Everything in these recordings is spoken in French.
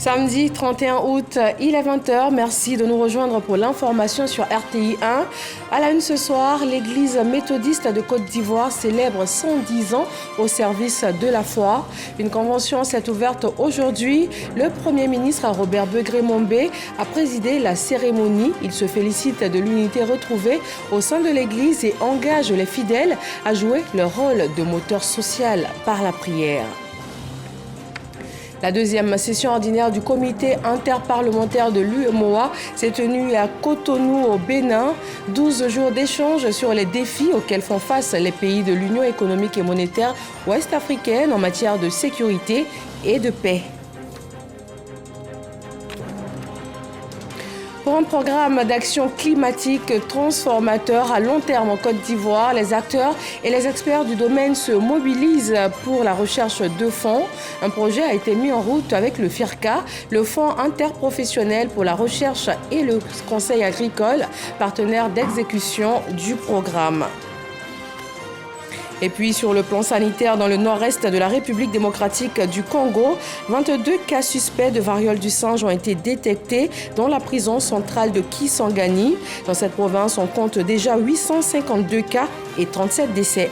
Samedi 31 août, il est 20h. Merci de nous rejoindre pour l'information sur RTI 1. À la une ce soir, l'église méthodiste de Côte d'Ivoire célèbre 110 ans au service de la foi. Une convention s'est ouverte aujourd'hui. Le Premier ministre Robert Begré-Mombé a présidé la cérémonie. Il se félicite de l'unité retrouvée au sein de l'église et engage les fidèles à jouer leur rôle de moteur social par la prière. La deuxième session ordinaire du comité interparlementaire de l'UEMOA s'est tenue à Cotonou au Bénin. 12 jours d'échange sur les défis auxquels font face les pays de l'Union économique et monétaire ouest-africaine en matière de sécurité et de paix. Pour un programme d'action climatique transformateur à long terme en Côte d'Ivoire, les acteurs et les experts du domaine se mobilisent pour la recherche de fonds. Un projet a été mis en route avec le FIRCA, le Fonds interprofessionnel pour la recherche et le Conseil agricole, partenaire d'exécution du programme. Et puis sur le plan sanitaire, dans le nord-est de la République démocratique du Congo, 22 cas suspects de variole du singe ont été détectés dans la prison centrale de Kisangani. Dans cette province, on compte déjà 852 cas et 37 décès.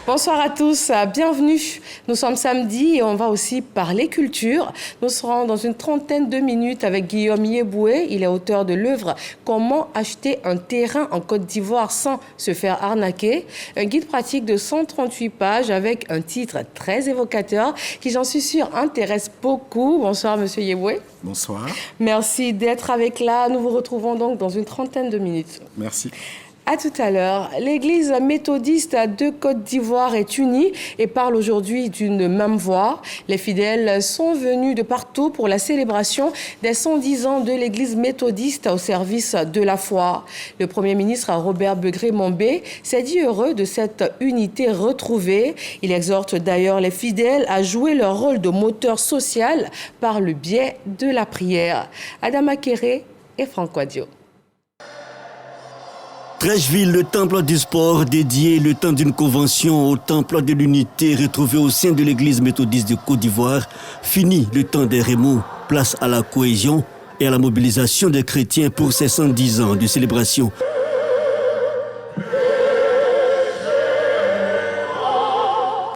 Bonsoir à tous, bienvenue. Nous sommes samedi et on va aussi parler culture. Nous serons dans une trentaine de minutes avec Guillaume Yeboué. Il est auteur de l'œuvre « Comment acheter un terrain en Côte d'Ivoire sans se faire arnaquer ». Un guide pratique de 138 pages avec un titre très évocateur qui, j'en suis sûre, intéresse beaucoup. Bonsoir Monsieur Yeboué. Bonsoir. Merci d'être avec là. Nous vous retrouvons donc dans une trentaine de minutes. Merci. À tout à l'heure. L'église méthodiste de Côte d'Ivoire est unie et parle aujourd'hui d'une même voix. Les fidèles sont venus de partout pour la célébration des 110 ans de l'église méthodiste au service de la foi. Le Premier ministre Robert Begré-Mombé s'est dit heureux de cette unité retrouvée. Il exhorte d'ailleurs les fidèles à jouer leur rôle de moteur social par le biais de la prière. Adama Kéré et Franck Wadio. Trècheville, le temple du sport dédié le temps d'une convention au temple de l'unité retrouvé au sein de l'église méthodiste de Côte d'Ivoire, fini le temps des remous, place à la cohésion et à la mobilisation des chrétiens pour ces 110 ans de célébration.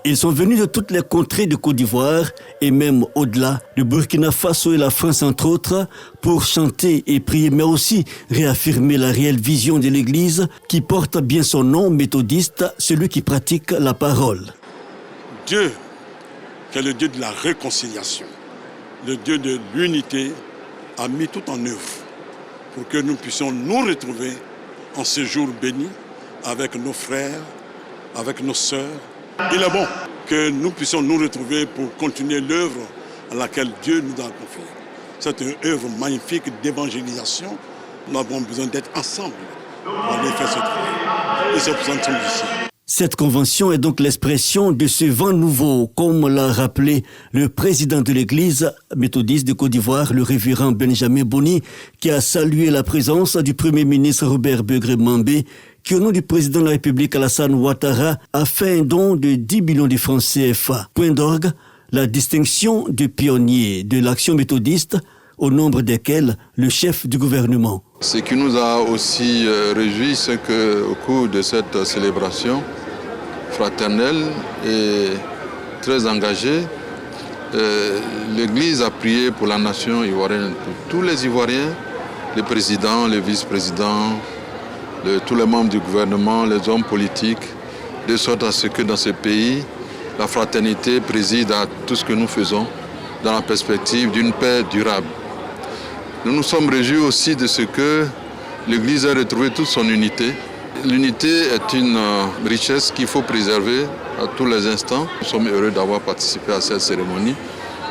Ils sont venus de toutes les contrées de Côte d'Ivoire et même au-delà, le Burkina Faso et la France entre autres, pour chanter et prier, mais aussi réaffirmer la réelle vision de l'Église qui porte bien son nom, méthodiste, celui qui pratique la parole. Dieu, qui est le Dieu de la réconciliation, le Dieu de l'unité, a mis tout en œuvre pour que nous puissions nous retrouver en ce jour béni avec nos frères, avec nos sœurs. Il est bon que nous puissions nous retrouver pour continuer l'œuvre à laquelle Dieu nous a confiée. C'est une œuvre magnifique d'évangélisation. Nous avons besoin d'être ensemble pour aller faire ce travail. Et c'est pour ça que nous sommes ici. Cette convention est donc l'expression de ce vent nouveau, comme l'a rappelé le président de l'église méthodiste de Côte d'Ivoire, le révérend Benjamin Boni, qui a salué la présence du Premier ministre Robert Begré-Mombé, qui au nom du président de la République Alassane Ouattara a fait un don de 10 millions de francs CFA. Point d'orgue, la distinction de pionnier de l'action méthodiste, au nombre desquels le chef du gouvernement. Ce qui nous a aussi réjoui, c'est qu'au cours de cette célébration fraternelle et très engagée, l'Église a prié pour la nation ivoirienne, pour tous les Ivoiriens, les présidents, les vice-présidents, tous les membres du gouvernement, les hommes politiques, de sorte à ce que dans ce pays, la fraternité préside à tout ce que nous faisons dans la perspective d'une paix durable. Nous nous sommes réjouis aussi de ce que l'Église a retrouvé toute son unité. L'unité est une richesse qu'il faut préserver à tous les instants. Nous sommes heureux d'avoir participé à cette cérémonie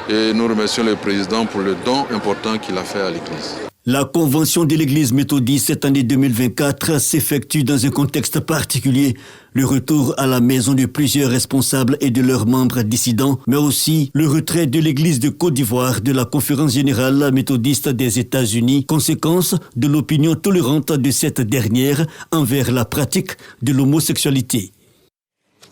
et nous remercions le président pour le don important qu'il a fait à l'Église. La convention de l'église méthodiste cette année 2024 s'effectue dans un contexte particulier. Le retour à la maison de plusieurs responsables et de leurs membres dissidents, mais aussi le retrait de l'église de Côte d'Ivoire de la conférence générale méthodiste des États-Unis, conséquence de l'opinion tolérante de cette dernière envers la pratique de l'homosexualité.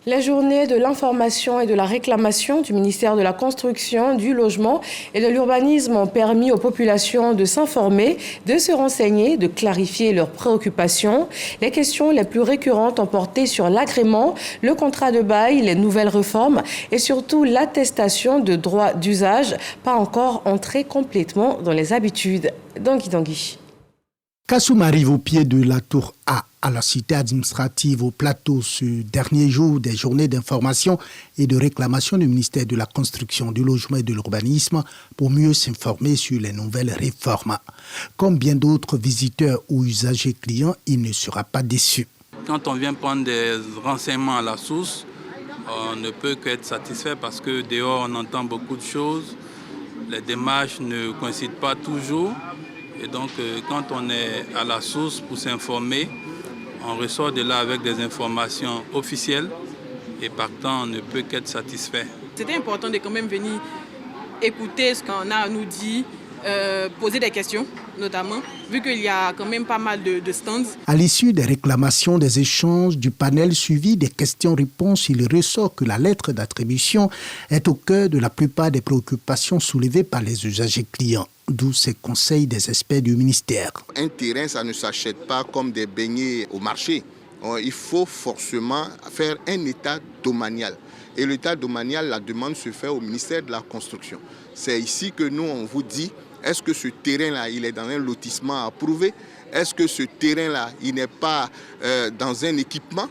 La journée de l'information et de la réclamation du ministère de la Construction, du Logement et de l'Urbanisme ont permis aux populations de s'informer, de se renseigner, de clarifier leurs préoccupations. Les questions les plus récurrentes ont porté sur l'agrément, le contrat de bail, les nouvelles réformes et surtout l'attestation de droit d'usage, pas encore entrée complètement dans les habitudes. Dangui. Kassoum arrive au pied de la tour A à la cité administrative au plateau ce dernier jour des journées d'information et de réclamation du ministère de la Construction, du Logement et de l'Urbanisme pour mieux s'informer sur les nouvelles réformes. Comme bien d'autres visiteurs ou usagers clients, il ne sera pas déçu. Quand on vient prendre des renseignements à la source, on ne peut qu'être satisfait parce que dehors on entend beaucoup de choses, les démarches ne coïncident pas toujours. Et donc, quand on est à la source pour s'informer, on ressort de là avec des informations officielles et partant, on ne peut qu'être satisfait. C'était important de quand même venir écouter ce qu'on a à nous dire, poser des questions notamment, vu qu'il y a quand même pas mal de stands. À l'issue des réclamations, des échanges, du panel suivi des questions-réponses, il ressort que la lettre d'attribution est au cœur de la plupart des préoccupations soulevées par les usagers clients. D'où ces conseils des experts du ministère. Un terrain, ça ne s'achète pas comme des beignets au marché. Il faut forcément faire un état domanial. Et l'état domanial, la demande se fait au ministère de la Construction. C'est ici que nous, on vous dit, est-ce que ce terrain-là, il est dans un lotissement approuvé? Est-ce que ce terrain-là, il n'est pas dans un équipement?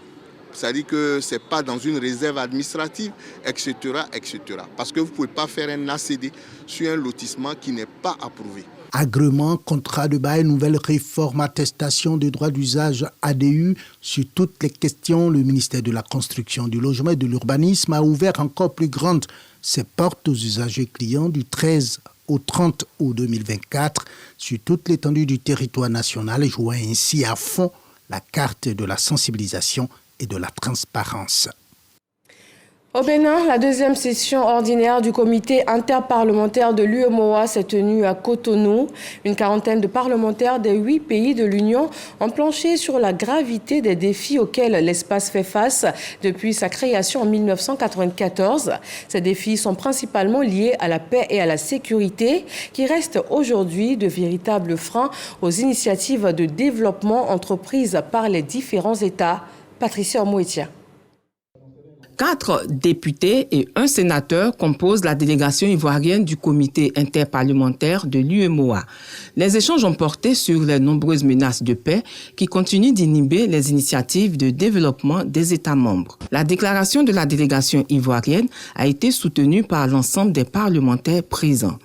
C'est-à-dire que ce n'est pas dans une réserve administrative, etc., etc. Parce que vous ne pouvez pas faire un ACD sur un lotissement qui n'est pas approuvé. Agrément, contrat de bail, nouvelle réforme, attestation de droit d'usage ADU. Sur toutes les questions, le ministère de la Construction, du Logement et de l'Urbanisme a ouvert encore plus grandes ses portes aux usagers clients du 13 au 30 août 2024 sur toute l'étendue du territoire national, jouant ainsi à fond la carte de la sensibilisation et de la transparence. Au Bénin, la deuxième session ordinaire du comité interparlementaire de l'UEMOA s'est tenue à Cotonou. Une quarantaine de parlementaires des 8 pays de l'Union ont planché sur la gravité des défis auxquels l'espace fait face depuis sa création en 1994. Ces défis sont principalement liés à la paix et à la sécurité, qui restent aujourd'hui de véritables freins aux initiatives de développement entreprises par les différents États. Patricia Omoetia. 4 députés et 1 sénateur composent la délégation ivoirienne du comité interparlementaire de l'UEMOA. Les échanges ont porté sur les nombreuses menaces de paix qui continuent d'inhiber les initiatives de développement des États membres. La déclaration de la délégation ivoirienne a été soutenue par l'ensemble des parlementaires présents.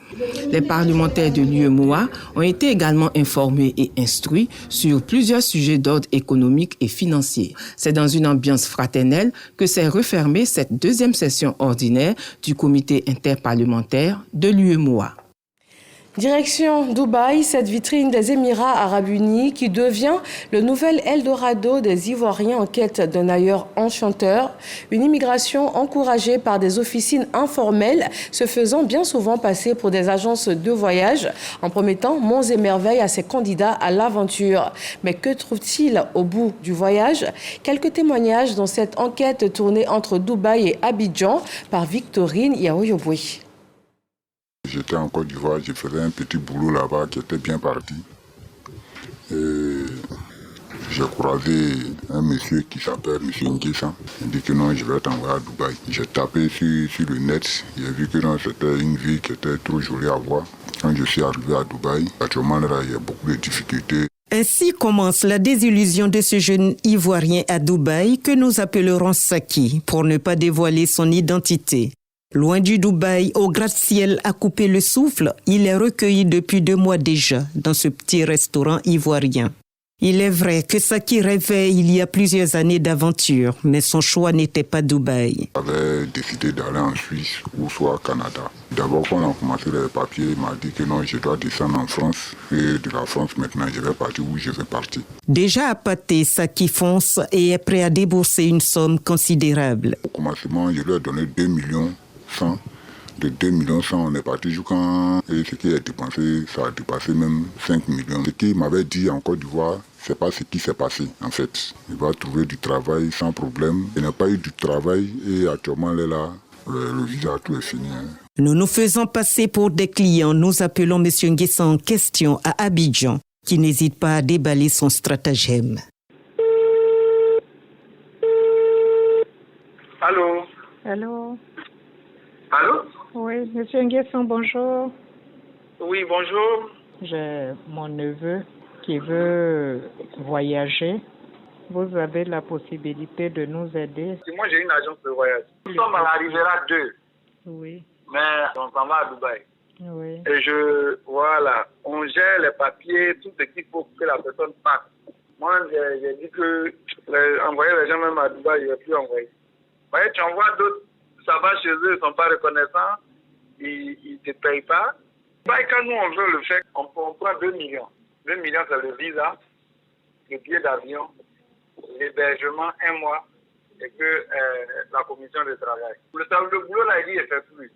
Les parlementaires de l'UEMOA ont été également informés et instruits sur plusieurs sujets d'ordre économique et financier. C'est dans une ambiance fraternelle que s'est refermée cette deuxième session ordinaire du comité interparlementaire de l'UEMOA. Direction Dubaï, cette vitrine des Émirats arabes unis qui devient le nouvel Eldorado des Ivoiriens en quête d'un ailleurs enchanteur. Une immigration encouragée par des officines informelles se faisant bien souvent passer pour des agences de voyage en promettant monts et merveilles à ses candidats à l'aventure. Mais que trouve-t-il au bout du voyage? Quelques témoignages dans cette enquête tournée entre Dubaï et Abidjan par Victorine Yaoyoboué. J'étais en Côte d'Ivoire, je faisais un petit boulot là-bas qui était bien parti. Et j'ai croisé un monsieur qui s'appelle M. Nguissa. Il dit que non, je vais t'envoyer à Dubaï. J'ai tapé sur le net, j'ai vu que non, c'était une vie qui était trop jolie à voir. Quand je suis arrivé à Dubaï, actuellement là, il y a beaucoup de difficultés. Ainsi commence la désillusion de ce jeune Ivoirien à Dubaï que nous appellerons Saki, pour ne pas dévoiler son identité. Loin du Dubaï, au gratte-ciel à couper le souffle, il est recueilli depuis 2 mois déjà dans ce petit restaurant ivoirien. Il est vrai que Saki rêvait il y a plusieurs années d'aventure, mais son choix n'était pas Dubaï. J'avais décidé d'aller en Suisse ou soit au Canada. D'abord, quand on a commencé les papiers, il m'a dit que non, je dois descendre en France. Et de la France, maintenant, je vais partir où je vais partir. Déjà appâté, Saki fonce et est prêt à débourser une somme considérable. Au commencement, je lui ai donné 2 100 000 De 2 millions 100, on est parti jusqu'à... Et ce qui est dépensé, ça a dépassé même 5 millions. Ce qu'il m'avait dit en Côte d'Ivoire, c'est pas ce qui s'est passé en fait. Il va trouver du travail sans problème. Il n'a pas eu du travail et actuellement il est là. Le visa, tout est fini. Nous nous faisons passer pour des clients. Nous appelons M. Nguessa en question à Abidjan, qui n'hésite pas à déballer son stratagème. Allô? Allô? Allô? Oui, monsieur Nguesson, bonjour. Oui, bonjour. J'ai mon neveu qui veut voyager. Vous avez la possibilité de nous aider. Moi, j'ai une agence de voyage. Nous sommes à la Riviera 2. Oui. Mais on s'en va à Dubaï. Oui. Et voilà, on gère les papiers, tout ce qu'il faut que la personne passe. Moi, j'ai dit que envoyer les gens même à Dubaï, je ne vais plus envoyer. Vous voyez, tu envoies d'autres, ça va chez eux, ils ne sont pas reconnaissants, ils ne te payent pas. Quand nous, on veut le faire, on prend 2 millions. 2 millions, c'est le visa, le billet d'avion, l'hébergement, 1 mois, et que la commission de travail. Le boulot, là, il dit, il ne fait plus.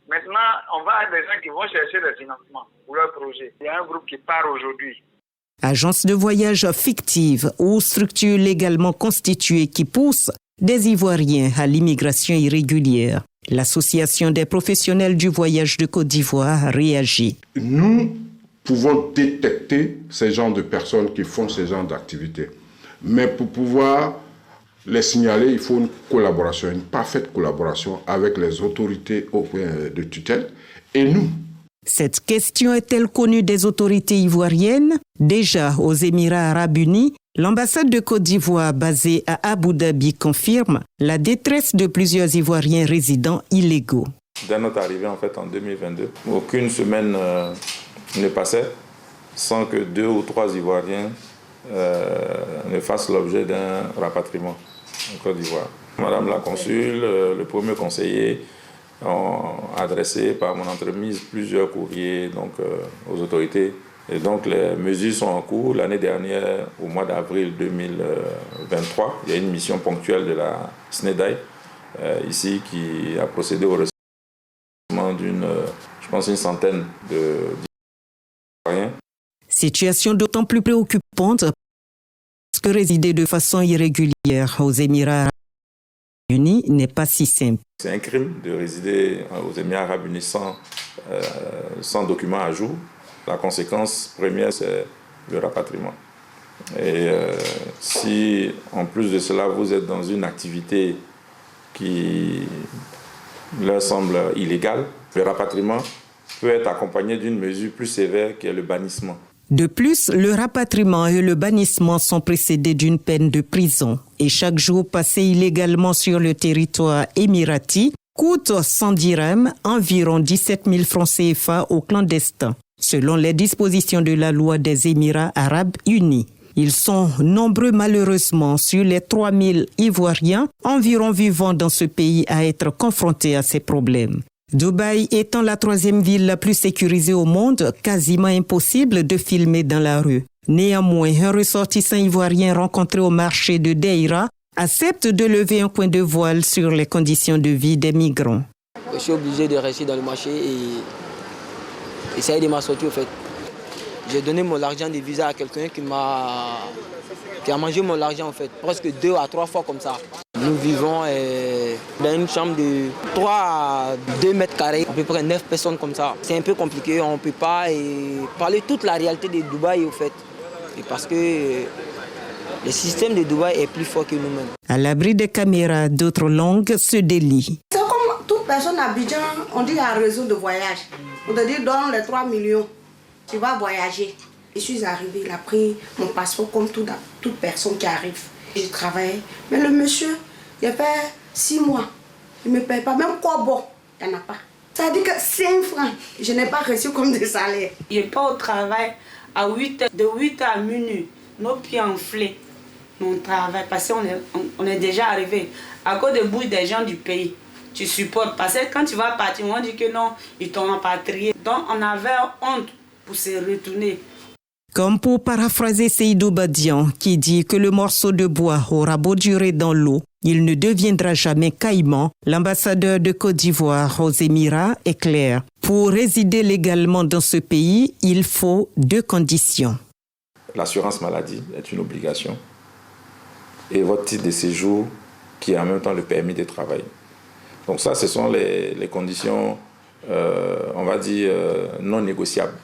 Maintenant, on va avoir des gens qui vont chercher des financements pour leur projet. Il y a un groupe qui part aujourd'hui. Agence de voyage fictive ou structure légalement constituée qui pousse des Ivoiriens à l'immigration irrégulière. L'Association des professionnels du voyage de Côte d'Ivoire réagit. Nous pouvons détecter ces genres de personnes qui font ces genres d'activités. Mais pour pouvoir les signaler, il faut une collaboration, une parfaite collaboration avec les autorités de tutelle et nous. Cette question est-elle connue des autorités ivoiriennes? Déjà aux Émirats arabes unis, l'ambassade de Côte d'Ivoire basée à Abu Dhabi confirme la détresse de plusieurs Ivoiriens résidents illégaux. Dès notre arrivée en fait en 2022, aucune semaine ne passait sans que 2 ou 3 Ivoiriens ne fassent l'objet d'un rapatriement en Côte d'Ivoire. Madame la consul, le premier conseiller ont adressé par mon entremise plusieurs courriers aux autorités. Et donc les mesures sont en cours. L'année dernière, au mois d'avril 2023, il y a une mission ponctuelle de la SNEDAI ici qui a procédé au recensement une centaine d'Ivoiriens. Situation d'autant plus préoccupante parce que résider de façon irrégulière aux Émirats arabes unis n'est pas si simple. C'est un crime de résider aux Émirats arabes unis sans document à jour. La conséquence première, c'est le rapatriement. Et si, en plus de cela, vous êtes dans une activité qui leur semble illégale, le rapatriement peut être accompagné d'une mesure plus sévère qui est le bannissement. De plus, le rapatriement et le bannissement sont précédés d'une peine de prison. Et chaque jour passé illégalement sur le territoire émirati coûte 100 dirhams, environ 17 000 francs CFA aux clandestins, selon les dispositions de la loi des Émirats arabes unis. Ils sont nombreux malheureusement sur les 3 000 Ivoiriens environ vivant dans ce pays à être confrontés à ces problèmes. Dubaï étant la 3e ville la plus sécurisée au monde, quasiment impossible de filmer dans la rue. Néanmoins, un ressortissant ivoirien rencontré au marché de Deira accepte de lever un coin de voile sur les conditions de vie des migrants. Je suis obligé de rester dans le marché et essayer de m'en sortir au fait. J'ai donné mon argent de visa à quelqu'un qui a mangé mon argent en fait, presque 2 à 3 fois comme ça. Nous vivons dans une chambre de 3 à 2 mètres carrés, à peu près 9 personnes comme ça. C'est un peu compliqué, on ne peut pas parler toute la réalité de Dubaï au fait. Et parce que le système de Dubaï est plus fort que nous-mêmes. À l'abri des caméras, d'autres langues se délient. C'est comme toute personne à Abidjan, on dit un réseau de voyage. On te dit donne les 3 millions, tu vas voyager. Je suis arrivée, il a pris mon passeport comme toute personne qui arrive. J'ai travaillé, mais le monsieur, il a fait 6 mois. Il ne me paye pas, même quoi bon, il n'y en a pas. Ça veut dire que 5 francs, je n'ai pas reçu comme des salaires. Je pars au travail à 8h, de 8h à minuit, nos pieds enflés. On travaille parce qu'on est déjà arrivé. À cause de bruit des gens du pays, tu supportes. Parce que quand tu vas partir, on dit que non, ils t'ont rapatrié. Donc on avait honte pour se retourner. Comme pour paraphraser Seydou Badian, qui dit que le morceau de bois aura beau durer dans l'eau, il ne deviendra jamais caïman. L'ambassadeur de Côte d'Ivoire aux Émirats est clair. Pour résider légalement dans ce pays, il faut 2 conditions. L'assurance maladie est une obligation et votre titre de séjour qui est en même temps le permis de travail. Donc ça, ce sont les conditions, on va dire, non négociables.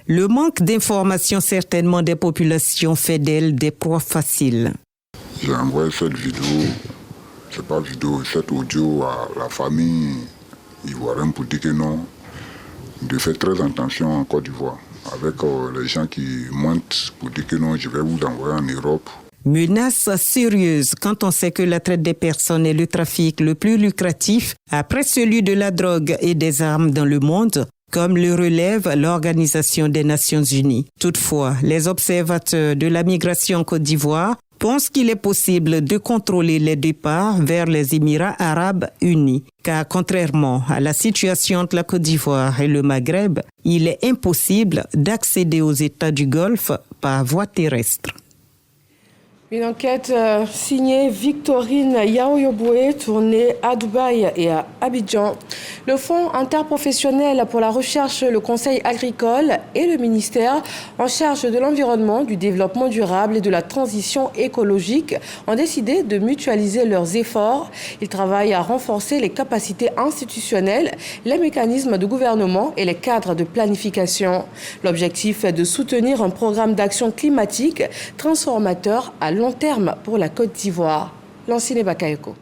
Le manque d'information certainement des populations fait d'elles des proies faciles. J'ai envoyé cette audio à la famille ivoirienne pour dire que non, de faire très attention en Côte d'Ivoire, avec les gens qui montent pour dire que non, je vais vous envoyer en Europe. Menace sérieuse quand on sait que la traite des personnes est le trafic le plus lucratif après celui de la drogue et des armes dans le monde, comme le relève l'Organisation des Nations Unies. Toutefois, les observateurs de la migration en Côte d'Ivoire pensent qu'il est possible de contrôler les départs vers les Émirats arabes unis, car contrairement à la situation entre la Côte d'Ivoire et le Maghreb, il est impossible d'accéder aux États du Golfe par voie terrestre. Une enquête signée Victorine Yaoyoboué, tournée à Dubaï et à Abidjan. Le Fonds interprofessionnel pour la recherche, le Conseil agricole et le ministère en charge de l'environnement, du développement durable et de la transition écologique ont décidé de mutualiser leurs efforts. Ils travaillent à renforcer les capacités institutionnelles, les mécanismes de gouvernement et les cadres de planification. L'objectif est de soutenir un programme d'action climatique transformateur à long terme pour la Côte d'Ivoire. Lancine Bakayoko.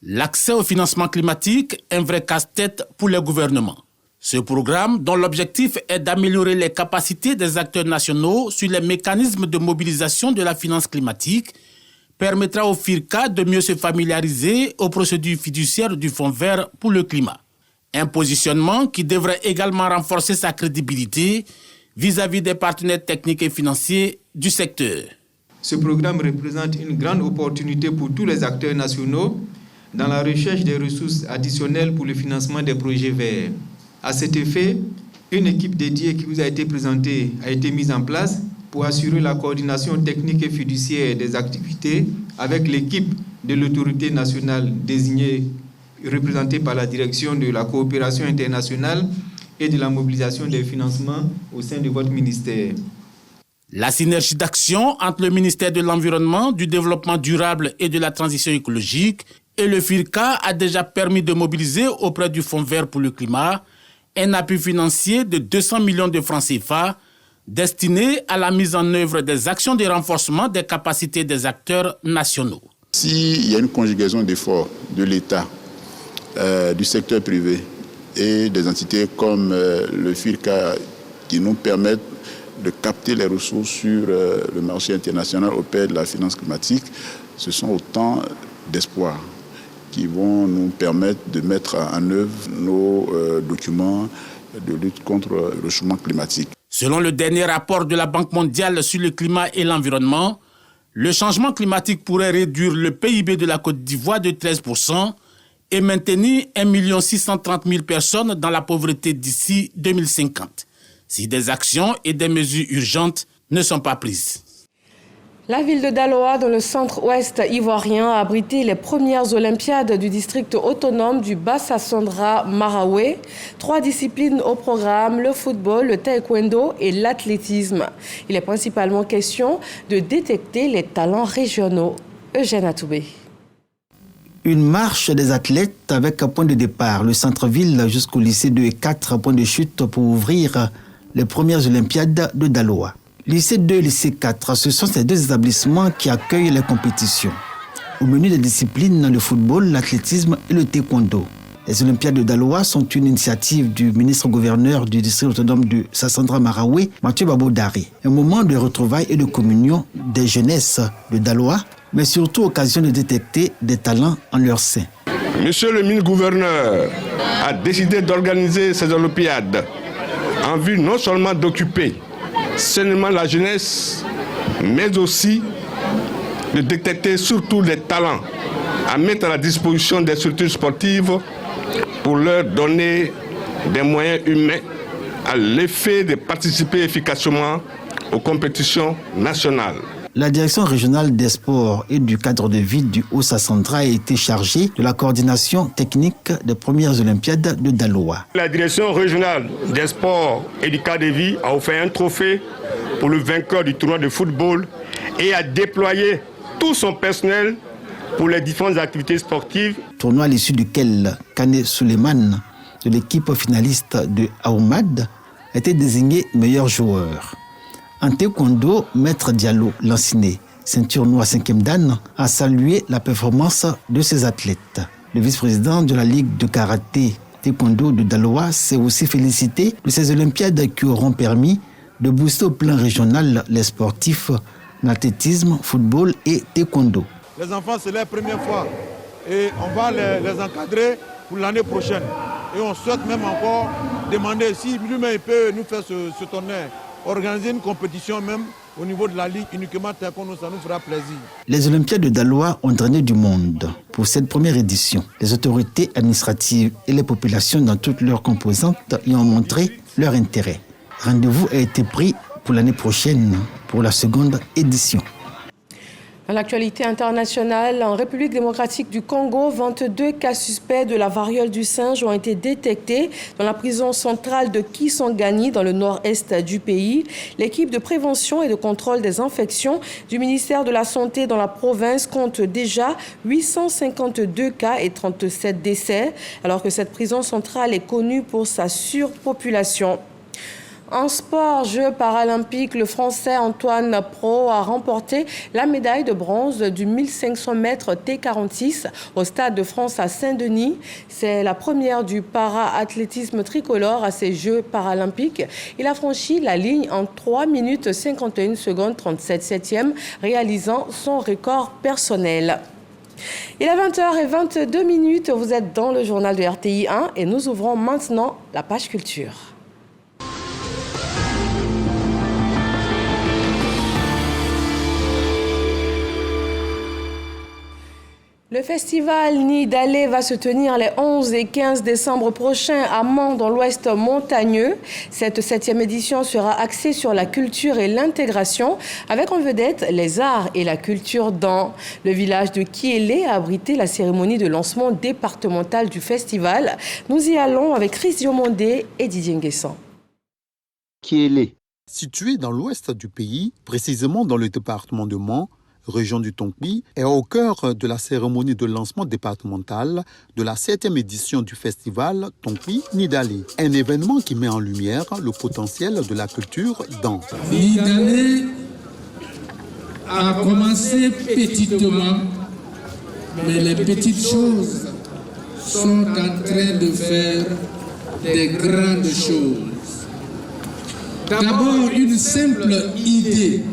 L'accès au financement climatique est un vrai casse-tête pour les gouvernements. Ce programme, dont l'objectif est d'améliorer les capacités des acteurs nationaux sur les mécanismes de mobilisation de la finance climatique, permettra au FIRCA de mieux se familiariser aux procédures fiduciaires du Fonds vert pour le climat. Un positionnement qui devrait également renforcer sa crédibilité vis-à-vis des partenaires techniques et financiers du secteur. Ce programme représente une grande opportunité pour tous les acteurs nationaux dans la recherche des ressources additionnelles pour le financement des projets verts. À cet effet, une équipe dédiée qui vous a été présentée a été mise en place pour assurer la coordination technique et fiduciaire des activités avec l'équipe de l'autorité nationale désignée, représentée par la direction de la coopération internationale et de la mobilisation des financements au sein de votre ministère. La synergie d'action entre le ministère de l'Environnement, du Développement durable et de la transition écologique et le FIRCA a déjà permis de mobiliser auprès du Fonds vert pour le climat un appui financier de 200 millions de francs CFA destiné à la mise en œuvre des actions de renforcement des capacités des acteurs nationaux. S'il y a une conjugaison d'efforts de l'État, du secteur privé, et des entités comme le FIRCA qui nous permettent de capter les ressources sur le marché international auprès de la finance climatique, ce sont autant d'espoirs qui vont nous permettre de mettre en œuvre nos documents de lutte contre le réchauffement climatique. Selon le dernier rapport de la Banque mondiale sur le climat et l'environnement, le changement climatique pourrait réduire le PIB de la Côte d'Ivoire de 13%, et maintenir 1 630 000 personnes dans la pauvreté d'ici 2050, si des actions et des mesures urgentes ne sont pas prises. La ville de Daloa, dans le centre-ouest ivoirien, a abrité les premières Olympiades du district autonome du Bas-Sassandra Maraoué. 3 disciplines au programme, le football, le taekwondo et l'athlétisme. Il est principalement question de détecter les talents régionaux. Eugène Atoubé. Une marche des athlètes avec un point de départ, le centre-ville jusqu'au lycée 2 et 4 points de chute pour ouvrir les premières Olympiades de Daloa. Lycée 2 et lycée 4, ce sont ces 2 établissements qui accueillent les compétitions. Au menu des disciplines, le football, l'athlétisme et le taekwondo. Les Olympiades de Daloa sont une initiative du ministre-gouverneur du district autonome de Sassandra Maraoué, Mathieu Babodari. Un moment de retrouvailles et de communion des jeunesses de Daloa, mais surtout occasion de détecter des talents en leur sein. Monsieur le ministre-gouverneur a décidé d'organiser ces Olympiades en vue non seulement d'occuper seulement la jeunesse, mais aussi de détecter surtout des talents à mettre à la disposition des structures sportives pour leur donner des moyens humains à l'effet de participer efficacement aux compétitions nationales. La direction régionale des sports et du cadre de vie du Haut-Sassandra a été chargée de la coordination technique des premières Olympiades de Daloa. La direction régionale des sports et du cadre de vie a offert un trophée pour le vainqueur du tournoi de football et a déployé tout son personnel pour les différentes activités sportives. Tournoi à l'issue duquel Kane Suleiman, de l'équipe finaliste de Aoumad, a été désigné meilleur joueur. En taekwondo, Maître Diallo Lanciné, ceinture noire 5e dan, a salué la performance de ses athlètes. Le vice-président de la Ligue de karaté taekwondo de Daloa s'est aussi félicité de ces Olympiades qui auront permis de booster au plan régional les sportifs en athlétisme, football et taekwondo. Les enfants, c'est leur première fois et on va les encadrer pour l'année prochaine. Et on souhaite même encore demander si lui-même peut nous faire ce tournoi, organiser une compétition même au niveau de la Ligue uniquement taekwondo, ça nous fera plaisir. Les Olympiades de Daloa ont drainé du monde pour cette première édition. Les autorités administratives et les populations dans toutes leurs composantes y ont montré leur intérêt. Rendez-vous a été pris pour l'année prochaine pour la seconde édition. Dans l'actualité internationale, en République démocratique du Congo, 22 cas suspects de la variole du singe ont été détectés dans la prison centrale de Kisangani, dans le nord-est du pays. L'équipe de prévention et de contrôle des infections du ministère de la Santé dans la province compte déjà 852 cas et 37 décès, alors que cette prison centrale est connue pour sa surpopulation. En sport, Jeux paralympiques, le Français Antoine Pro a remporté la médaille de bronze du 1500 mètres T46 au Stade de France à Saint-Denis. C'est la première du para-athlétisme tricolore à ces Jeux paralympiques. Il a franchi la ligne en 3 minutes 51 secondes 37 septièmes, réalisant son record personnel. Il est 20h22, vous êtes dans le journal de RTI 1 et nous ouvrons maintenant la page culture. Le festival Nid d'Allée va se tenir les 11 et 15 décembre prochains à Mans, dans l'ouest montagneux. Cette 7e édition sera axée sur la culture et l'intégration, avec en vedette les arts et la culture dans le village de Kiélé a abrité la cérémonie de lancement départemental du festival. Nous y allons avec Chris Diomondé et Didier Nguessan. Kiélé, situé dans l'ouest du pays, précisément dans le département de Mans, région du Tonki, est au cœur de la cérémonie de lancement départemental de la 7e édition du festival Tonki Nid d'Allée. Un événement qui met en lumière le potentiel de la culture dans. Nid d'Allée a commencé petitement, mais les petites choses sont en train de faire des grandes choses. D'abord, une simple idée.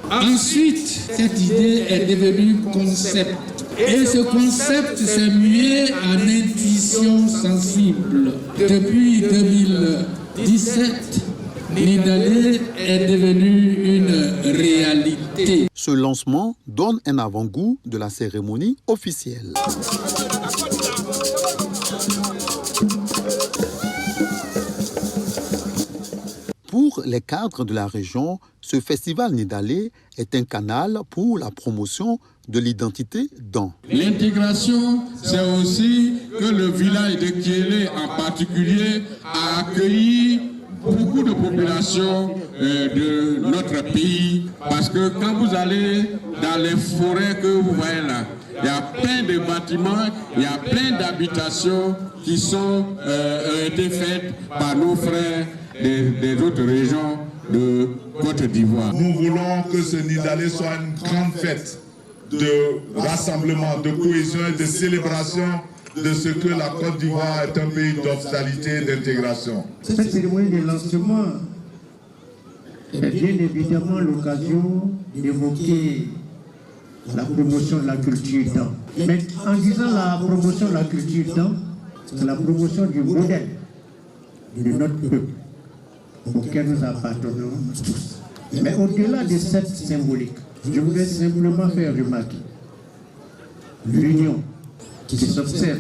Ensuite, cette idée est devenue concept. Et ce concept s'est mué en intuition sensible. Depuis 2017, Nid d'Allée est devenu une réalité. Ce lancement donne un avant-goût de la cérémonie officielle. Pour les cadres de la région, ce festival Nid d'Allée est un canal pour la promotion de l'identité dans. L'intégration, c'est aussi que le village de Kiélé en particulier a accueilli beaucoup de populations de notre pays, parce que quand vous allez dans les forêts que vous voyez là, il y a plein de bâtiments, il y a plein d'habitations qui sont été faites par nos frères des autres régions de Côte d'Ivoire. Nous voulons que ce Nid d'Allée soit une grande fête de rassemblement, de cohésion et de célébration de ce que la Côte d'Ivoire est un pays d'hospitalité et d'intégration. Cette cérémonie de lancement est bien évidemment l'occasion d'évoquer la promotion de la culture dans. Mais en disant la promotion de la culture dans, c'est la promotion du modèle de notre peuple auquel nous appartenons tous. Mais au-delà de cette symbolique, je voudrais simplement faire remarquer l'union qui s'observe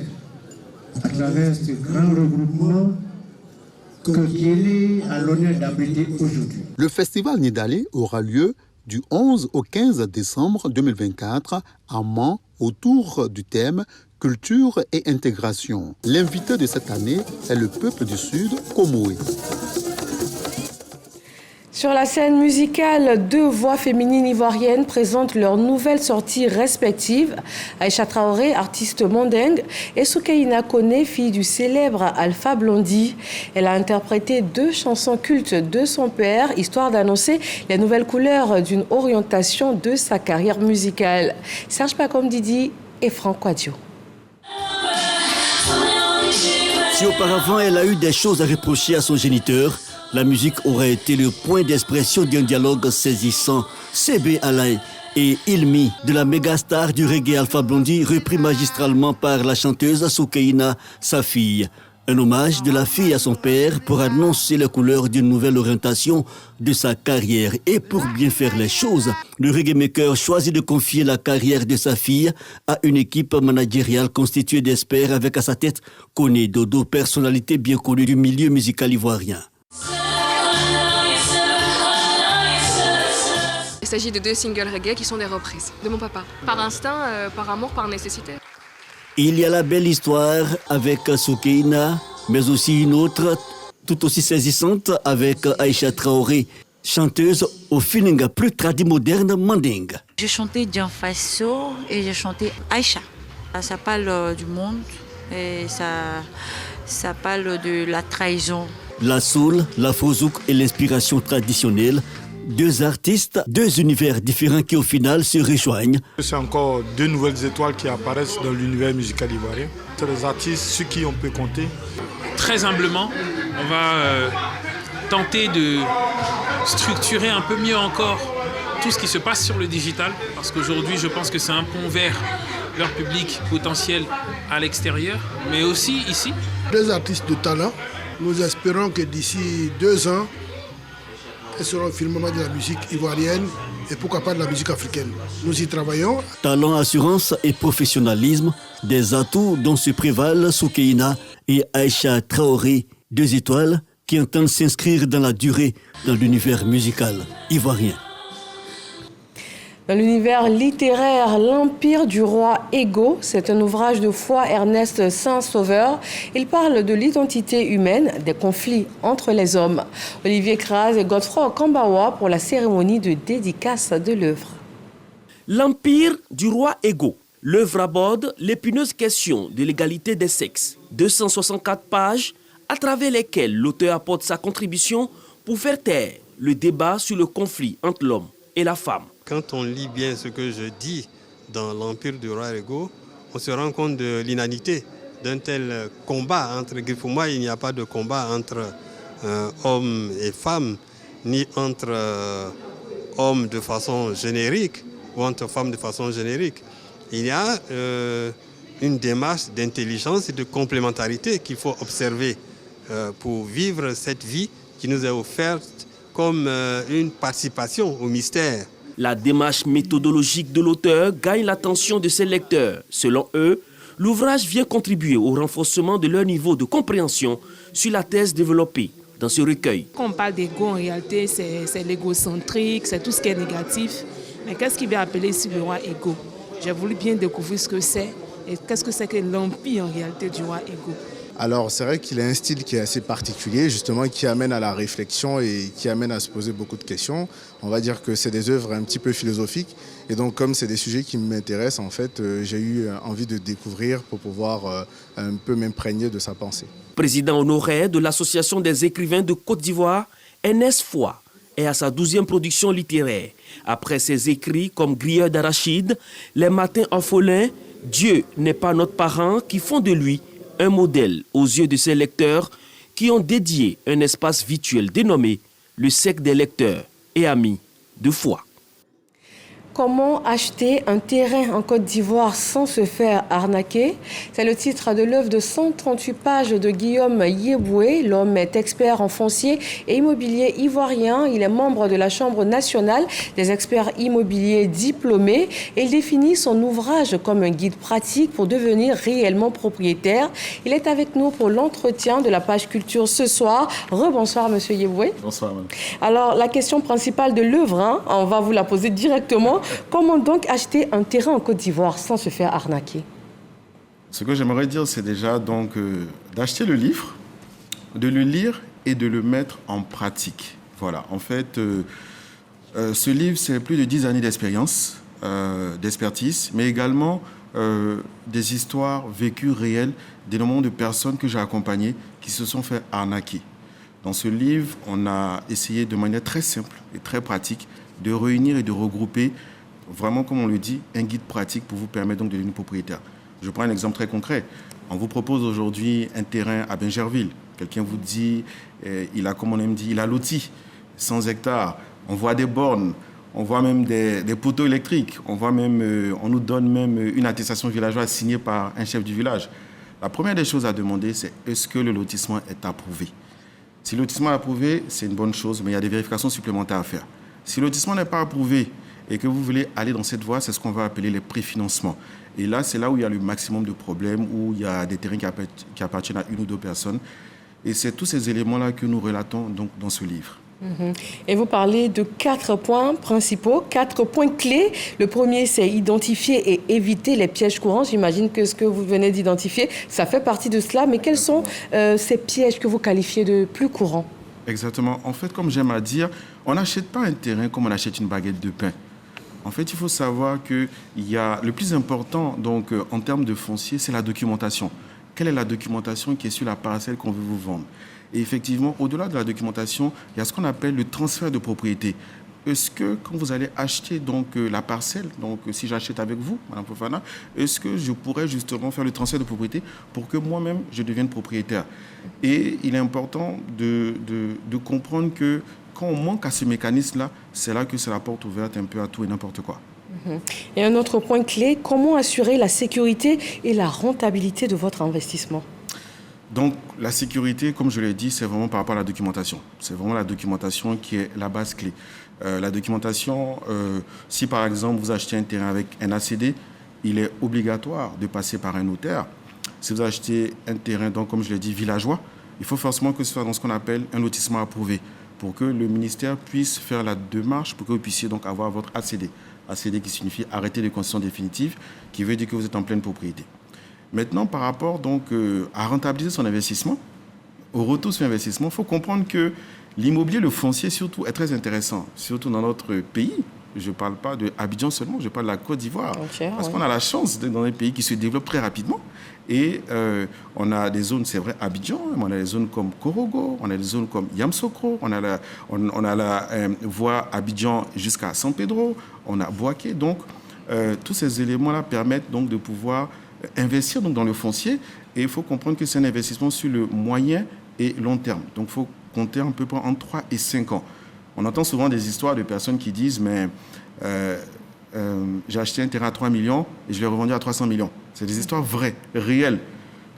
à travers ce grand regroupement que Kiélé a l'honneur d'abriter aujourd'hui. Le festival Nid d'Allée aura lieu du 11 au 15 décembre 2024 à Mans autour du thème Culture et intégration. L'invité de cette année est le peuple du Sud, Komoé. Sur la scène musicale, 2 voix féminines ivoiriennes présentent leurs nouvelles sorties respectives. Aïcha Traoré, artiste mandingue, et Soukaina Kone, fille du célèbre Alpha Blondy. Elle a interprété 2 chansons cultes de son père, histoire d'annoncer les nouvelles couleurs d'une orientation de sa carrière musicale. Serge Pacom Didi et Franck Quadio. Si auparavant elle a eu des choses à reprocher à son géniteur, la musique aurait été le point d'expression d'un dialogue saisissant. CB Alain et Ilmi, de la méga star du reggae Alpha Blondy, repris magistralement par la chanteuse Soukaina, sa fille. Un hommage de la fille à son père pour annoncer les couleurs d'une nouvelle orientation de sa carrière. Et pour bien faire les choses, le reggae maker choisit de confier la carrière de sa fille à une équipe managériale constituée d'experts avec à sa tête Koné Dodo, personnalité bien connue du milieu musical ivoirien. Il s'agit de 2 singles reggae qui sont des reprises de mon papa. Par instinct, par amour, par nécessité. Il y a la belle histoire avec Soukaina, mais aussi une autre tout aussi saisissante avec Aïcha Traoré, chanteuse au feeling plus tradit moderne mandingue. J'ai chanté Dian Faso et j'ai chanté Aïcha. Ça parle du monde et ça parle de la trahison. La soul, la fozouk et l'inspiration traditionnelle. 2 artistes, 2 univers différents qui au final se rejoignent. C'est encore 2 nouvelles étoiles qui apparaissent dans l'univers musical ivoirien. C'est des artistes sur qui on peut compter. Très humblement, on va tenter de structurer un peu mieux encore tout ce qui se passe sur le digital, parce qu'aujourd'hui je pense que c'est un pont vers leur public potentiel à l'extérieur, mais aussi ici. 2 artistes de talent. Nous espérons que d'ici 2 ans, elles seront le firmament de la musique ivoirienne et pourquoi pas de la musique africaine. Nous y travaillons. Talent, assurance et professionnalisme, des atouts dont se prévalent Soukaina et Aïcha Traoré, 2 étoiles qui entendent s'inscrire dans la durée dans l'univers musical ivoirien. Dans l'univers littéraire, L'Empire du roi Ego, c'est un ouvrage de foi Ernest Saint-Sauveur. Il parle de l'identité humaine, des conflits entre les hommes. Olivier Kraz et Godefroy Kambawa pour la cérémonie de dédicace de l'œuvre. L'Empire du roi Ego. L'œuvre aborde l'épineuse question de l'égalité des sexes. 264 pages à travers lesquelles l'auteur apporte sa contribution pour faire taire le débat sur le conflit entre l'homme et la femme. Quand on lit bien ce que je dis dans l'Empire du roi Ego, on se rend compte de l'inanité d'un tel combat entre... Pour moi, il n'y a pas de combat entre hommes et femmes, ni entre hommes de façon générique ou entre femmes de façon générique. Il y a une démarche d'intelligence et de complémentarité qu'il faut observer pour vivre cette vie qui nous est offerte comme une participation au mystère. La démarche méthodologique de l'auteur gagne l'attention de ses lecteurs. Selon eux, l'ouvrage vient contribuer au renforcement de leur niveau de compréhension sur la thèse développée dans ce recueil. Quand on parle d'ego, en réalité, c'est l'égocentrique, c'est tout ce qui est négatif. Mais qu'est-ce qui vient appeler ici le roi Ego? J'ai voulu bien découvrir ce que c'est et qu'est-ce que c'est que l'empire en réalité du roi Ego. Alors c'est vrai qu'il a un style qui est assez particulier, justement, qui amène à la réflexion et qui amène à se poser beaucoup de questions. On va dire que c'est des œuvres un petit peu philosophiques. Et donc comme c'est des sujets qui m'intéressent, en fait, j'ai eu envie de découvrir pour pouvoir un peu m'imprégner de sa pensée. Président honoraire de l'Association des écrivains de Côte d'Ivoire, Ernest Foy est à sa 12e production littéraire. Après ses écrits comme Grilleur d'arachide, Les matins orphelins, Dieu n'est pas notre parent, qui font de lui un modèle aux yeux de ses lecteurs qui ont dédié un espace virtuel dénommé le cercle des lecteurs et amis de foi. Comment acheter un terrain en Côte d'Ivoire sans se faire arnaquer? C'est le titre de l'œuvre de 138 pages de Guillaume Yeboué. L'homme est expert en foncier et immobilier ivoirien. Il est membre de la Chambre nationale des experts immobiliers diplômés et il définit son ouvrage comme un guide pratique pour devenir réellement propriétaire. Il est avec nous pour l'entretien de la page culture ce soir. Rebonsoir, monsieur Yeboué. Bonsoir, madame. Alors, la question principale de l'œuvre, on va vous la poser directement. Comment donc acheter un terrain en Côte d'Ivoire sans se faire arnaquer? Ce que j'aimerais dire, c'est déjà donc d'acheter le livre, de le lire et de le mettre en pratique. Voilà, en fait, ce livre, c'est plus de 10 années d'expérience, d'expertise, mais également des histoires vécues réelles, des noms de personnes que j'ai accompagnées qui se sont fait arnaquer. Dans ce livre, on a essayé de manière très simple et très pratique de réunir et de regrouper, vraiment comme on le dit, un guide pratique pour vous permettre donc de devenir propriétaire. Je prends un exemple très concret. On vous propose aujourd'hui un terrain à Bingerville. Quelqu'un vous dit, il a, comme on aime dire, il a loti 100 hectares. On voit des bornes, on voit même des poteaux électriques. On nous donne même une attestation villageoise signée par un chef du village. La première des choses à demander, c'est est-ce que le lotissement est approuvé? Si le lotissement est approuvé, c'est une bonne chose, mais il y a des vérifications supplémentaires à faire. Si le lotissement n'est pas approuvé et que vous voulez aller dans cette voie, c'est ce qu'on va appeler les préfinancements. Et là, c'est là où il y a le maximum de problèmes, où il y a des terrains qui appartiennent à une ou deux personnes. Et c'est tous ces éléments-là que nous relatons donc dans ce livre. Et vous parlez de 4 points principaux, 4 points clés. Le premier, c'est identifier et éviter les pièges courants. J'imagine que ce que vous venez d'identifier, ça fait partie de cela. Mais quels sont ces pièges que vous qualifiez de plus courants? Exactement. En fait, comme j'aime à dire, on n'achète pas un terrain comme on achète une baguette de pain. En fait, il faut savoir que le plus important donc, en termes de foncier, c'est la documentation. Quelle est la documentation qui est sur la parcelle qu'on veut vous vendre? Et effectivement, au-delà de la documentation, il y a ce qu'on appelle le transfert de propriété. Est-ce que quand vous allez acheter donc, la parcelle, donc si j'achète avec vous, Mme Fofana, est-ce que je pourrais justement faire le transfert de propriété pour que moi-même je devienne propriétaire? Et il est important de comprendre que quand on manque à ce mécanisme-là, c'est là que c'est la porte ouverte un peu à tout et n'importe quoi. Et un autre point clé, comment assurer la sécurité et la rentabilité de votre investissement? Donc, la sécurité, comme je l'ai dit, c'est vraiment par rapport à la documentation. C'est vraiment la documentation qui est la base clé. La documentation, si par exemple vous achetez un terrain avec un ACD, il est obligatoire de passer par un notaire. Si vous achetez un terrain, donc, comme je l'ai dit, villageois, il faut forcément que ce soit dans ce qu'on appelle un lotissement approuvé pour que le ministère puisse faire la démarche pour que vous puissiez donc avoir votre ACD. ACD qui signifie arrêté de concession définitive, qui veut dire que vous êtes en pleine propriété. Maintenant, par rapport donc, à rentabiliser son investissement, au retour sur investissement, il faut comprendre que l'immobilier, le foncier surtout, est très intéressant, surtout dans notre pays. Je ne parle pas de Abidjan seulement, je parle de la Côte d'Ivoire. Parce qu'on a la chance d'être dans un pays qui se développe très rapidement. Et on a des zones, c'est vrai, Abidjan, mais on a des zones comme Korogo, on a des zones comme Yamsokro, on a la voie Abidjan jusqu'à San Pedro, on a Boaké. Donc, tous ces éléments-là permettent donc de pouvoir investir donc, dans le foncier. Et il faut comprendre que c'est un investissement sur le moyen et long terme. Donc, il faut compter un peu entre 3 et 5 ans. On entend souvent des histoires de personnes qui disent « mais j'ai acheté un terrain à 3 millions et je l'ai revendu à 300 millions ». C'est des histoires vraies, réelles,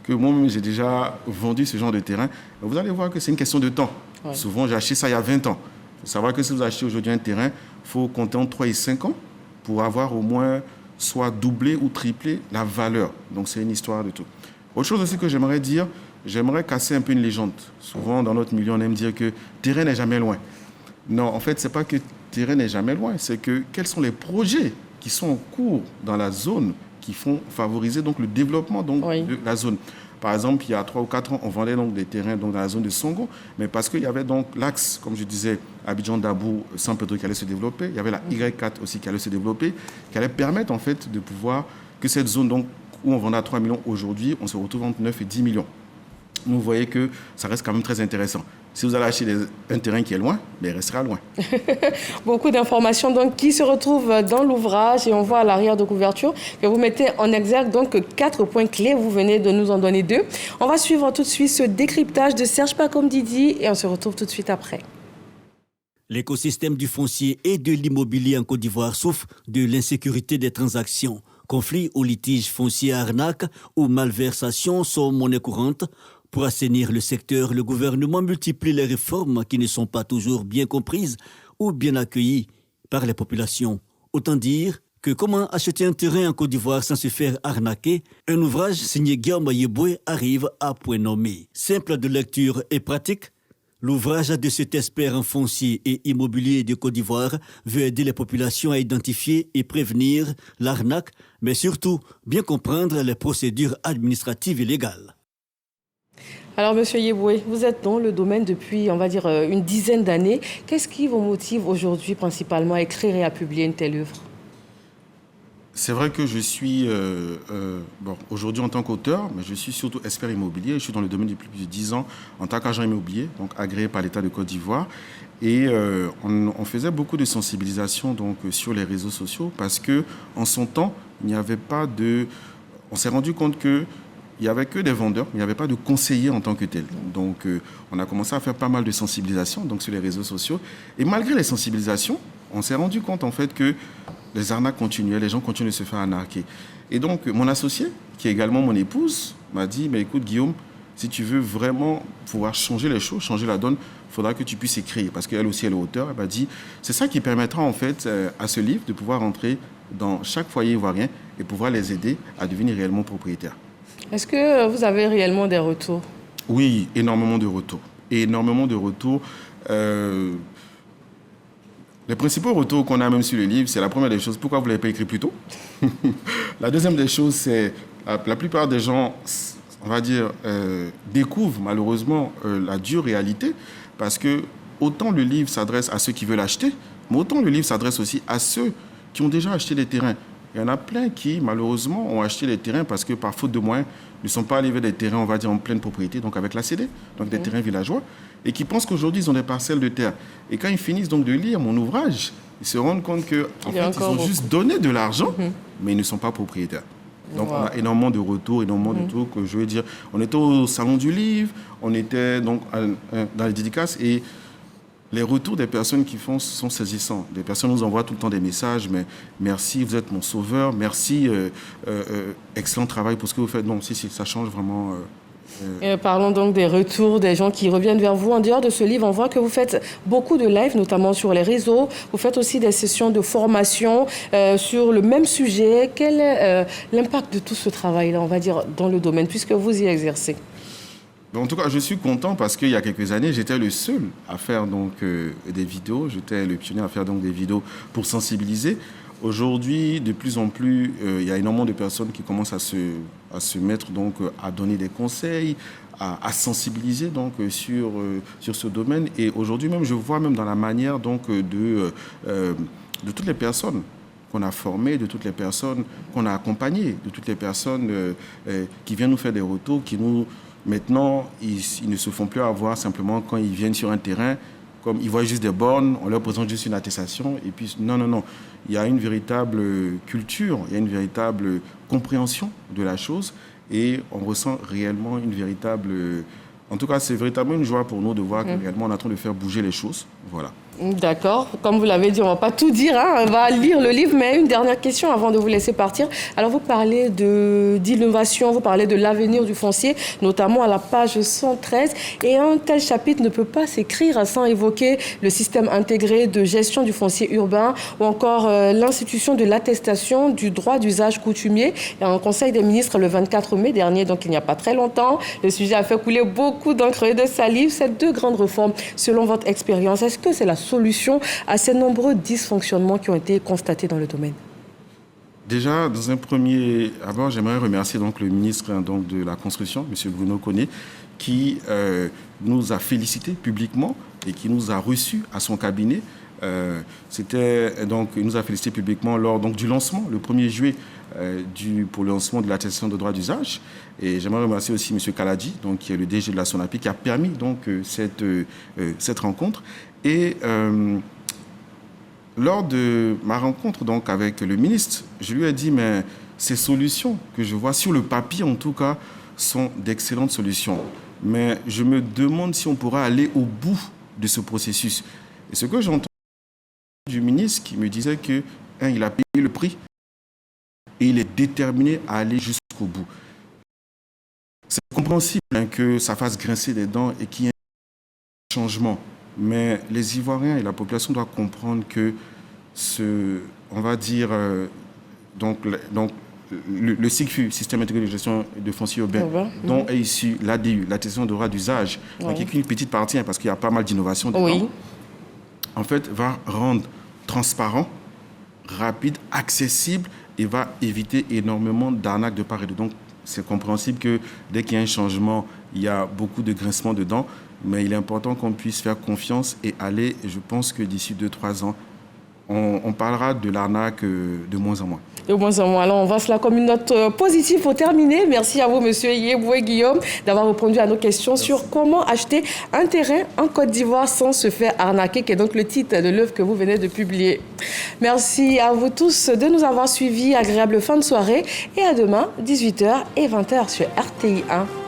que moi-même j'ai déjà vendu ce genre de terrain. Vous allez voir que c'est une question de temps. Ouais. Souvent, j'ai acheté ça il y a 20 ans. Il faut savoir que si vous achetez aujourd'hui un terrain, il faut compter entre 3 et 5 ans pour avoir au moins soit doublé ou triplé la valeur. Donc, c'est une histoire de tout. Autre chose aussi que j'aimerais dire, j'aimerais casser un peu une légende. Souvent, dans notre milieu, on aime dire que terrain n'est jamais loin. Non, en fait, ce n'est pas que terrain n'est jamais loin, c'est que quels sont les projets qui sont en cours dans la zone qui font favoriser donc, le développement donc, de la zone. Par exemple, il y a 3 ou 4 ans, on vendait donc, des terrains donc, dans la zone de Songo, mais parce qu'il y avait donc l'axe, comme je disais, Abidjan-Dabou, San Pedro qui allait se développer, il y avait la Y4 aussi qui allait se développer, qui allait permettre en fait de pouvoir que cette zone donc, où on vendait à 3 millions aujourd'hui, on se retrouve entre 9 et 10 millions. Vous voyez que ça reste quand même très intéressant. Si vous allez acheter un terrain qui est loin, mais il restera loin. Beaucoup d'informations donc, qui se retrouvent dans l'ouvrage et on voit à l'arrière de couverture que vous mettez en exergue donc 4 points clés. Vous venez de nous en donner 2. On va suivre tout de suite ce décryptage de Serge Pacom Didi et on se retrouve tout de suite après. L'écosystème du foncier et de l'immobilier en Côte d'Ivoire souffre de l'insécurité des transactions. Conflits ou litiges fonciers, arnaques ou malversations sont monnaie courante. Pour assainir le secteur, le gouvernement multiplie les réformes qui ne sont pas toujours bien comprises ou bien accueillies par les populations. Autant dire que comment acheter un terrain en Côte d'Ivoire sans se faire arnaquer, un ouvrage signé Guillaume Yeboué arrive à point nommé. Simple de lecture et pratique, l'ouvrage de cet expert en foncier et immobilier de Côte d'Ivoire veut aider les populations à identifier et prévenir l'arnaque, mais surtout bien comprendre les procédures administratives et légales. Alors, Monsieur Yeboué, vous êtes dans le domaine depuis, on va dire, une dizaine d'années. Qu'est-ce qui vous motive aujourd'hui principalement à écrire et à publier une telle œuvre? C'est vrai que je suis, aujourd'hui en tant qu'auteur, mais je suis surtout expert immobilier. Je suis dans le domaine depuis plus de 10 ans en tant qu'agent immobilier, donc agréé par l'État de Côte d'Ivoire. Et on faisait beaucoup de sensibilisation donc, sur les réseaux sociaux parce qu'en son temps, il n'y avait pas de... On s'est rendu compte qu'il n'y avait que des vendeurs, il n'y avait pas de conseillers en tant que tels. Donc, on a commencé à faire pas mal de sensibilisation donc, sur les réseaux sociaux. Et malgré les sensibilisations, on s'est rendu compte en fait que les arnaques continuaient, les gens continuaient de se faire arnaquer. Et donc, mon associé, qui est également mon épouse, m'a dit, mais écoute Guillaume, si tu veux vraiment pouvoir changer les choses, changer la donne, il faudra que tu puisses écrire. Parce qu'elle aussi, elle est auteure. Elle m'a dit, c'est ça qui permettra en fait à ce livre de pouvoir entrer dans chaque foyer ivoirien et pouvoir les aider à devenir réellement propriétaires. Est-ce que vous avez réellement des retours? Oui, énormément de retours. Énormément de retours. Les principaux retours qu'on a même sur le livre, c'est la première des choses, pourquoi vous ne l'avez pas écrit plus tôt? La deuxième des choses, c'est la plupart des gens, on va dire, découvrent malheureusement la dure réalité, parce que autant le livre s'adresse à ceux qui veulent acheter, mais autant le livre s'adresse aussi à ceux qui ont déjà acheté des terrains. Il y en a plein qui, malheureusement, ont acheté des terrains parce que, par faute de moyens, ne sont pas arrivés des terrains, on va dire, en pleine propriété, donc avec la CD, donc des terrains villageois, et qui pensent qu'aujourd'hui, ils ont des parcelles de terre. Et quand ils finissent donc de lire mon ouvrage, ils se rendent compte qu'en fait, ils ont juste donné de l'argent, mais ils ne sont pas propriétaires. Donc, on a énormément de retours, énormément de trucs. Je veux dire, on était au Salon du Livre, on était donc dans les dédicaces, et les retours des personnes qui font sont saisissants. Des personnes nous envoient tout le temps des messages, mais merci, vous êtes mon sauveur, merci, excellent travail pour ce que vous faites. Non, si, ça change vraiment. Parlons donc des retours des gens qui reviennent vers vous. En dehors de ce livre, on voit que vous faites beaucoup de lives, notamment sur les réseaux. Vous faites aussi des sessions de formation sur le même sujet. Quel est l'impact de tout ce travail-là, on va dire, dans le domaine, puisque vous y exercez? En tout cas, je suis content parce qu'il y a quelques années, j'étais le seul à faire donc, des vidéos. J'étais le pionnier à faire donc, des vidéos pour sensibiliser. Aujourd'hui, de plus en plus, il y a énormément de personnes qui commencent à se mettre, donc, à donner des conseils, à sensibiliser donc, sur ce domaine. Et aujourd'hui même, je vois même dans la manière donc, de toutes les personnes qu'on a formées, de toutes les personnes qu'on a accompagnées, de toutes les personnes qui viennent nous faire des retours, qui nous... Maintenant, ils ne se font plus avoir simplement quand ils viennent sur un terrain, comme ils voient juste des bornes, on leur présente juste une attestation, et puis non. Il y a une véritable culture, il y a une véritable compréhension de la chose, et on ressent réellement une véritable... En tout cas, c'est véritablement une joie pour nous de voir que réellement on est en train de faire bouger les choses. Voilà. D'accord. Comme vous l'avez dit, on ne va pas tout dire, hein. On va lire le livre, mais une dernière question avant de vous laisser partir. Alors, vous parlez d'innovation, vous parlez de l'avenir du foncier, notamment à la page 113. Et un tel chapitre ne peut pas s'écrire sans évoquer le système intégré de gestion du foncier urbain ou encore l'institution de l'attestation du droit d'usage coutumier. Et en Conseil des ministres le 24 mai dernier, donc il n'y a pas très longtemps, le sujet a fait couler beaucoup d'encre et de salive. Ces deux grandes réformes, selon votre expérience, est-ce que c'est la solution à ces nombreux dysfonctionnements qui ont été constatés dans le domaine? Déjà, dans un premier abord, j'aimerais remercier donc, le ministre donc, de la Construction, M. Bruno Koné, qui nous a félicités publiquement et qui nous a reçus à son cabinet. Il nous a félicité publiquement lors donc, du lancement, le 1er juillet, pour le lancement de l'attestation de droit d'usage. Et j'aimerais remercier aussi M. Kaladi, donc, qui est le DG de la SONAPI, qui a permis donc, cette rencontre. Et lors de ma rencontre donc, avec le ministre, je lui ai dit, mais ces solutions que je vois sur le papier, en tout cas, sont d'excellentes solutions. Mais je me demande si on pourra aller au bout de ce processus. Et ce que j'entends du ministre qui me disait que, il a payé le prix et il est déterminé à aller jusqu'au bout. C'est compréhensible que ça fasse grincer les dents et qu'il y ait un changement. Mais les Ivoiriens et la population doivent comprendre que on va dire, le SIGFU, Système intégré de gestion de foncier urbain, dont est issue l'ADU, l'attestation de droit d'usage, qui est qu'une petite partie, parce qu'il y a pas mal d'innovations dedans, en fait, va rendre transparent, rapide, accessible et va éviter énormément d'arnaques de part et d'autre. Donc, c'est compréhensible que dès qu'il y a un changement, il y a beaucoup de grincements dedans, mais il est important qu'on puisse faire confiance et aller, je pense que d'ici 2-3 ans, on parlera de l'arnaque de moins en moins. De moins en moins. Alors, on voit cela comme une note positive pour terminer. Merci à vous, monsieur Yeboué Guillaume, d'avoir répondu à nos questions sur comment acheter un terrain en Côte d'Ivoire sans se faire arnaquer, qui est donc le titre de l'œuvre que vous venez de publier. Merci à vous tous de nous avoir suivis. Agréable fin de soirée et à demain, 18h et 20h sur RTI 1.